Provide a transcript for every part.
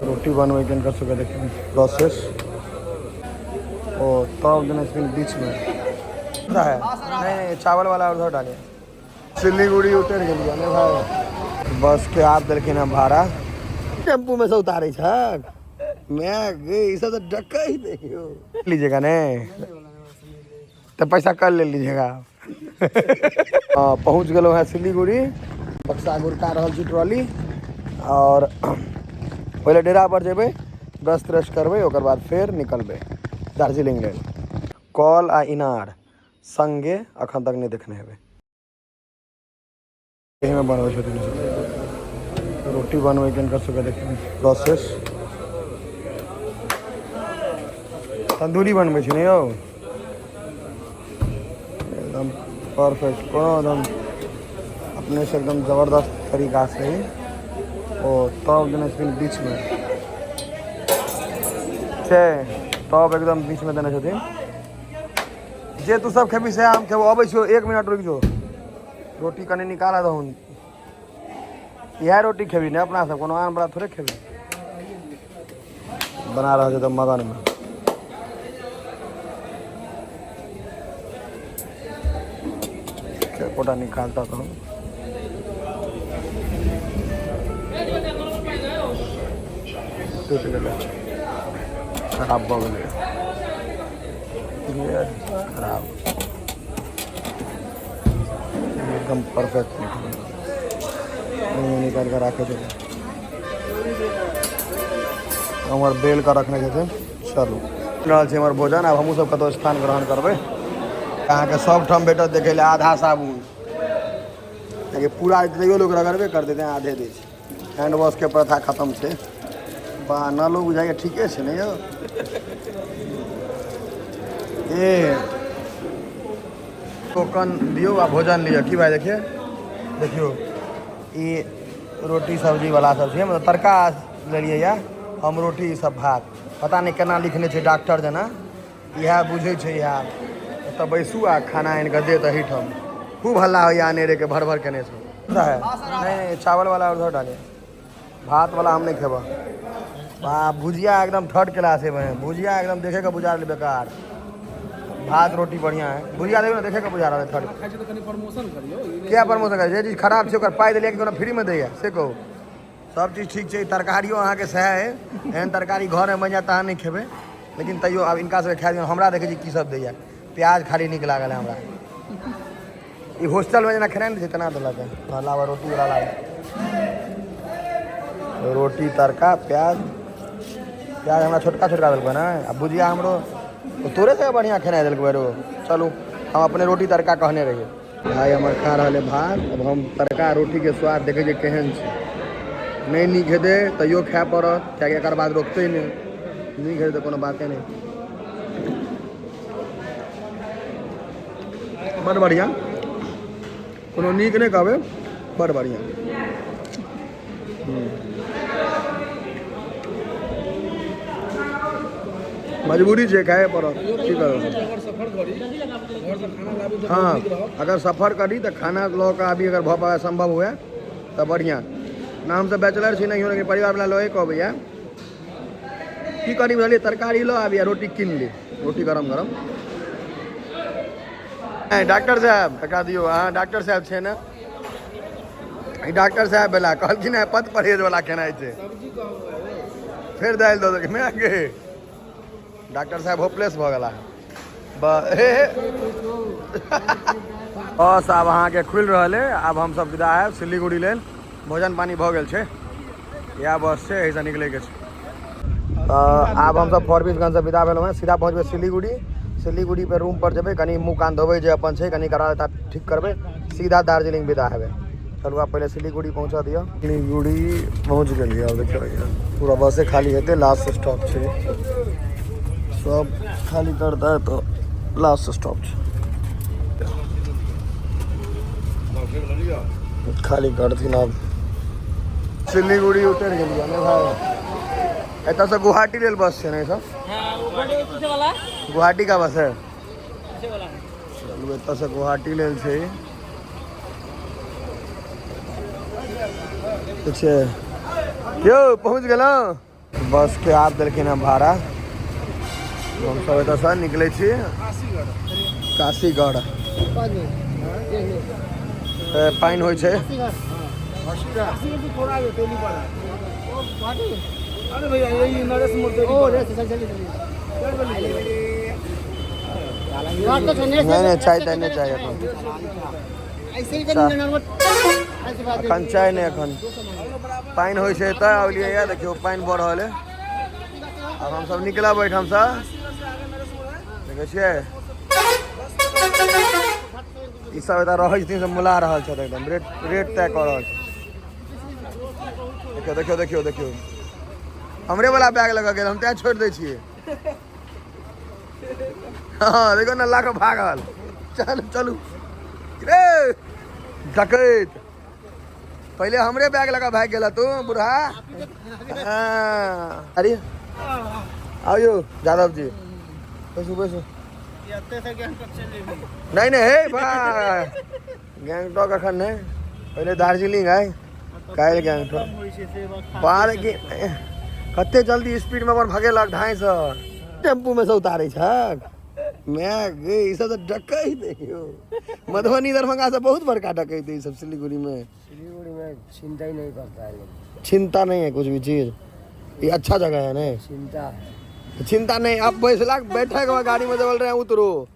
रोटी बनवे के कर सके देखिए प्रोसेस और तब देना बीच में है नहीं चावल वाला उधर डाले सिलीगुड़ी उतर गए भाई बस के आप दिलखिन हम भाड़ा टेम्पू में से उतारे मैं गई सब तो डका ही देखियो लीजिएगा ने तो पैसा कल ले लीजिएगा पहुँच गए हैं सिलीगुड़ी बक्सा गुड़का रहा ट्रॉली और पहले डेरा पर जेबे ब्रश त्रश करबे ओकर बाद फिर निकलबे दार्जिलिंग लेल कॉल आ इनार संगे अखन तक नहीं देखने हेबे यही में बनबै छथिन रोटी बनबै के कर सके देखिए प्रोसेस तंदूरी बनबै छी ने यौ एकदम परफेक्ट कोनो एकदम अपने से एकदम जबरदस्त तरीका से और तब देने बीच में छे तब एकदम बीच में देने छथिन जे तू सब खेबी से हम खेबो अबै छो 1 मिनट रुक जो रोटी कने निकाला दहूँ यह रोटी खेबी ने अपना सब कोनो आन बड़ा थोड़े खेबी बना रहा है तो मगन में कोटा निकालता था खराब बगल खराब एकदम परफेक्ट निकाल कर रखे थे हमार बेल का रखने के थे चलू हमारे भोजन अब हमू सब कतौ स्थान ग्रहण करबे अहाँ के सब ठाम भेटत देखे ले आधा साबुन पूरा तैयो लोग रगड़बे कर देते हैं आधे दे हैंड वॉश के प्रथा खत्म है बा न लोग बुझाइए ठीके है नहीं यो ये टोकन दियो आ भोजन लियो की भाई देखिए देखियो ये रोटी सब्जी वाला सब है मतलब तड़का ले लिए या हम रोटी सब भात पता नहीं केना लिखने छे डॉक्टर जना यह बुझे छे यह तब बैसू आ खाना इन के दे तही ठम खूब हल्ला हो या अनेरे के भर भर केने छे है नहीं चावल वाला उधर डाले भात वाला हम नहीं खेबा भुजिया एकदम थर्ड क्लास है भुजिया एकदम देखे का बुझा बेकार भात रोटी बढ़िया है भुजिया देखो ना देखे का बुझा रहा है थर्ड क्या प्रमोशन कर जे चीज खराब छे ओकर पाई देलिए कि कोनो फ्री में दैया से कहो सब चीज ठीक है तरकारियों अहाँ के सह है एहन तरकारी घर में बन जाता नहीं खेबे लेकिन तैयो अब इनका से खा दियो हमरा देखे की सब दैया प्याज खाली निक लागल है हमरा ई हॉस्टल में जना खेनाइ नहीं तना देलक लावा रोटी वाला लावा रोटी तड़का प्याज प्याज हमरा छोटका छोटका दिल्क ना अब भुजिया हमरो तोरे से बढ़िया खेनाइ दिल्क रो चलू हम अपने रोटी तड़का कहने रहिए भाई हमार खा रहे भात अब हम तड़का रोटी के स्वाद देखे केहन नहीं नीक हेतै तैयो खाए पड़त क्या एक बाद रोकते नहीं नीक हेतै तो कोनो बाते नहीं बड़ बढ़िया कोनो नीक नहीं कहबे बड़ बढ़िया मजबूरी है खाए पड़त की करो हाँ अगर सफर करी तो खाना लो का अभी अगर भऽ पाए संभव हुए तो बढ़िया ना हम सब बैचलर छी नहीं हो लेकिन परिवार वाला लोए कहबै या की करी बुझलिए तरकारी लो आबि रोटी किन ली रोटी गरम गरम डॉक्टर साहब टका दियो हाँ डॉक्टर साहब छे ना डॉक्टर साहब बेला कहलखिन है पथ परहेज वाला खेनाइ छै फिर दालि दो मैं गे डॉक्टर साहब होपलेस भऽ गेला बस अब अहाँ के खुल रहा है अब हम सब विदा है सिलीगुड़ी लेल भोजन पानी भऽ गेल छै या बस से ऐसा निकले के अब हम सब फॉरबिसगंज से विदा भेलहुँ सीधा पहुँचबे सिलीगुड़ी सिलीगुड़ी पे रूम पर जेबे कनी मुँह कान धोबे जे अपन छै कनी करा लेता ठीक करबे सीधा दार्जिलिंग विदा हेबे चलू आप पहले सिलीगुड़ी पहुँचा दिया सिलीगुड़ी पहुँच गए अब देखिए पूरा बसे खाली हेतै लास्ट स्टॉप छै सब खाली करता है तो लास्ट स्टॉप खाली करथिन अब सिलीगुड़ी उतर गए भाई एत से गुवाहाटी लेल बस है सब गुवाहाटी का बस है चलू एत से गुवाहाटी लेल छै क्यों पहुँच गए बस के आप देलखिन हम भाड़ा, हम सब एतऽ से निकले छी काशीगढ़। पाइन होइ छै। अरे भैया यही नरेश मूर्ति नहीं चाय ताय नहीं चाहिए अखन चाय नहीं, अखन पाइन होइ छै तऽ अबलियै या देखियो पाइन बढ़ रहल है। अब हम सब निकलब ओहिठाम से, देखै छियै ई सब एतऽ रहै छथिन, सब मुला रहल छथि, एकदम रेट तय कऽ रहल छै। देखियो देखियो देखियो देखियो हमरे वाला बैग लगा गेल, हम तैं छोड़ि दै छियै। हाँ देखो न ला के भागल। चल चलू रे डकैत, पहले हमरे बैग लगा भाग गेला तू बुढ़ा। हाँ अरे आओ यो यादव जी, बैसो बैसो। नहीं नहीं हे भाई गैंगटॉक अखन नहीं, पहले दार्जिलिंग है, काल्हि गैंगटॉक। बाहर की कते जल्दी स्पीड में अपन भगेलक 250 टेम्पू में से उतारे छक। मैं गे ई सब डकैत देखियो, मधुबनी दरभंगा से बहुत बड़का डकैत है सब। सिलीगुड़ी में चिंता ही नहीं करता है, चिंता नहीं है कुछ भी चीज, ये अच्छा जगह है ना। चिंता नहीं, आप बैठे के बाद गाड़ी में बोल रहे हैं उतरो।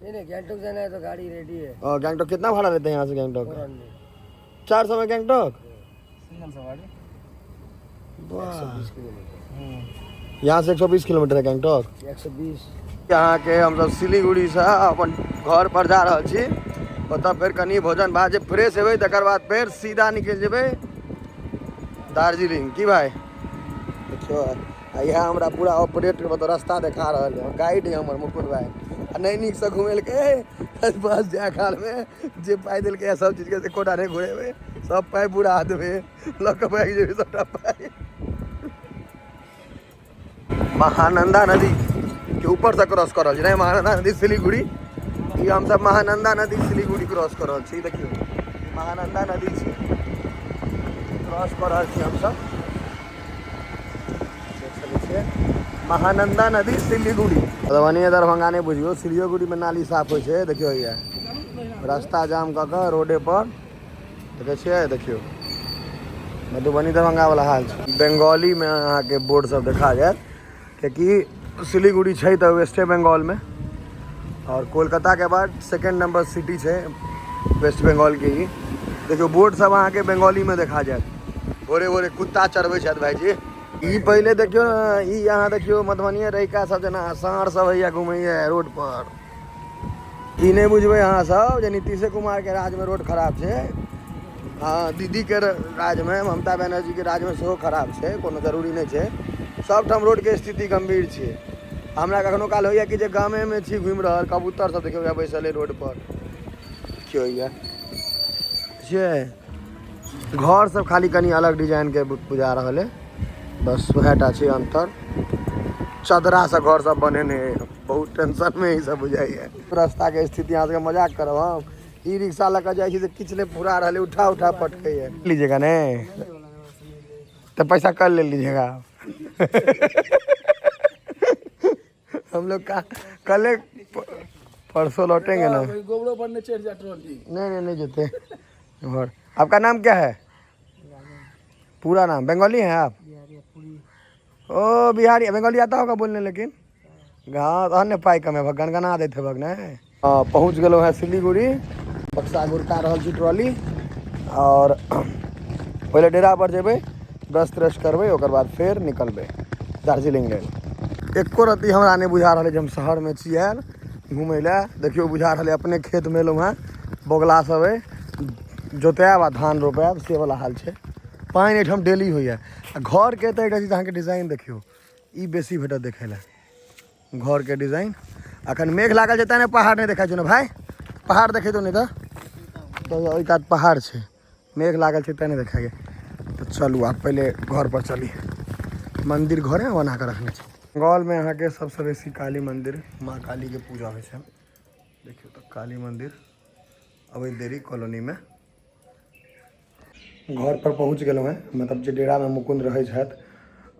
नहीं गैंगटॉक जाना है तो गाड़ी रेडी है। और गैंगटॉक कितना भाड़ा लेते हैं यहाँ से गैंगटॉक? 400 में गैंगटॉक, सिंगल सवारी। यहाँ से 120 किलोमीटर है गैंगटॉक। 120। यहाँ के हम सब सिलीगुड़ी से अपन घर पर जा रहा छी, ओतऽ फिर कनी भोजन भात जे फ्रेश हेबै तकर बाद फिर सीधा निकल जेबै दार्जिलिंग। की भाई देखियो यहाँ हमरा पूरा ऑपरेट मतलब रास्ता देखा रहा है, गाइड है हमर मुकुल भाई। नहीं नीक से घुमेलकै बस जाए काल में जे पाइ देलकै सब चीज के एकोटा नहीं घुरेबै, सब पाइ बुड़ा देबै, लऽ कऽ भागि जेबै सबटा पाइ। महानंदा नदी के ऊपर से क्रॉस कर रहा है, महानंदा नदी सिलीगुड़ी, ये हम सब महानंदा नदी सिलीगुड़ी क्रॉस कर रहा छी। देखियो महानंदा नदी छै, क्रॉस कर रहा छी हम सब, देख सकै छियै महानंदा नदी सिलीगुड़ी। मधुबनी दरभंगा नहीं बुझियो, सिलीगुड़ी में नाली साफ होइ छै। देखियो ये रास्ता जाम कऽ कऽ रोडे पर देखै छियै, देखियो मधुबनी दरभंगा वाला हाल छै। बंगाली में अहाँ के बोर्ड सब देखा जायत, क्योंकि सिलीगुड़ी है तो वेस्ट बंगाल में, और कोलकाता के बाद सेकंड नंबर सिटी है वेस्ट बंगाल के ही। देखियो बोर्ड सब अहाँ के बंगाली में देखा जाए। भोरे भोरे कुत्ता चरबै छथि भाईजी। ई पहले देखियो ई यहाँ देखियो मधुबनी रहिका सब जना साँढ़ सब हैया घूमैया रोड पर। ई नहीं बुझबै अहाँ सब जे नीतीश कुमार के राज में रोड खराब है। हाँ दीदी के राज में, ममता बनर्जी के राज में सेहो खराब है, कोनो जरूरी नहीं है। सब ठाम रोड के स्थिति गंभीर है। हमरा कखनो काल होइया कि जे गामे में छी घूमि रहल, कबूतर सब देखियो बैसल है रोड पर, देखियो होइया घर सब खाली कनी अलग डिजाइन के बुझा रहल है, बस वहटा छै अंतर। चदरा से घर सब बनेने, बहुत टेंशन में ही सब बुझाइए। रास्ता के स्थिति यहाँ से मजाक करब हम, ई रिक्शा लऽ कऽ जाइ छी तऽ किछु नहि पूरा रहले, उठा उठा पटकैया। लीजिएगा ने तो पैसा कल ले लीजिएगा। हम लोग का कल परसों लौटेंगे ना। गोबरों पर चढ़ जा ट्रॉली। नहीं जते। और आपका नाम क्या है? पूरा नाम? बंगाली हैं आप? ओ बिहारी बंगाली आता होगा बोलने, लेकिन हाँ अन्य पाई कम है, गनगना देते भगने। हाँ पहुँच गलो है सिलीगुड़ी, बक्सा गुड़का रहल छी ट्रॉली, और पहले डेरा पर जेबै, ब्रश त्रश करबै, ओकर बाद फिर निकलबै दार्जिलिंग लेल। एको रत्ती हमरा नहीं बुझा रहा है हम शहर में छी आयल घूमे ला। देखियो बुझा रहा है अपने खेत में एलहुँ हैं, बोगला सब है, जोतायब आ धान रोपायब से वाला हाल है। पानि एहिठाम डेली होइए। घर के तो एक चीज डिजाइन देखियो, ई बेसी भेटत देखे ला घर के डिजाइन। अखन मेघ लागल छै तेने पहाड़ नहीं देखा ना भाई, पहाड़ देखे तो नहीं तो ओहि कात पहाड़ छै, मेघ लागल छै तेने देखाइए। तो चलू आप पहले घर पर चली, मंदिर घरे बना के रखने छै। बंगाल में यहाँ के सबसे बेसी काली मंदिर, माँ काली के पूजा होइ छै। देखियो तो काली मंदिर अवैध देरी कॉलोनी में। घर पर पहुँच गए हैं, मतलब जे डेरा में मुकुंद रहे छथि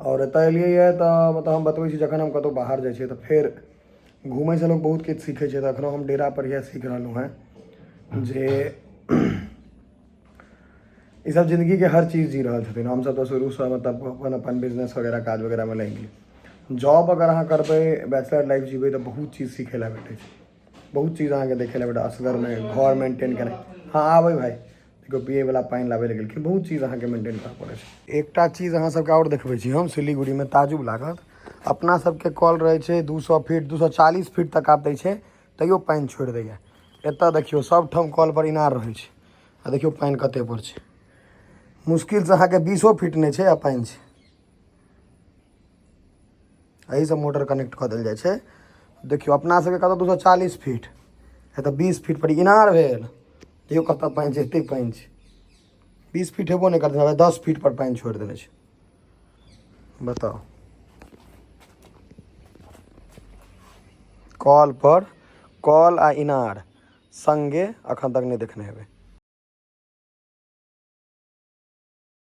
और एतऽ एलियै तो मतलब हम बतबै छी जखन हम कतौ बाहर जाइ छियै तऽ फेर घूमै से लोग बहुत किछु सीखै छै। तऽ एखनो हम डेरा पर इएह सीख रहलहुँ हेँ जे ई सब जिंदगी के हर चीज़ जी रहल छथिन। हमसब तऽ शुरूसँ मतलब अपन अपन बिजनेस वगैरह काज वगैरहमे लागि गेली। जॉब अगर अहाँ करबै बैचलर लाइफ जीबै तऽ बहुत चीज़ सीखै लए भेटै छै, बहुत चीज़ अहाँके देखै लए भेटत। असगरमे घर मेंटेन केनाइ, हाँ आबै भाई देखो पियैवला पानि लाबै लए गेलखिन, बहुत चीज़ अहाँके मेंटेन करऽ पड़ै छै। एकटा चीज़ अहाँ सबके आओर देखबै छी हम सिलीगुड़ीमे ताजुब लागत, अपना सबके कॉल रहै छै 200 फीट 240 फीट तक आब दै छै तैयो पानि छोड़ि दैए। एतऽ देखियौ सब ठाम कॉल पर इनार रहै छै आ देखियौ पानि कते पर छै। मुश्किल से अहाँके 20 फीट नहि छै आ पानि छै। एहिसँ मोटर कनेक्ट कऽ देल जाइ छै। देखियौ अपना सबके कतऽ 240 फीट, एतऽ 20 फीट पर इनार भेल, देखियौ कतऽ पानि छै, एतेक पानि छै। 20 फीट हेबो नहि करतै, 10 फीट पर पानि छोड़ि देने छै, बताउ। कॉल पर कॉल आ इनार संगे अखन तक नहि देखने हेबै।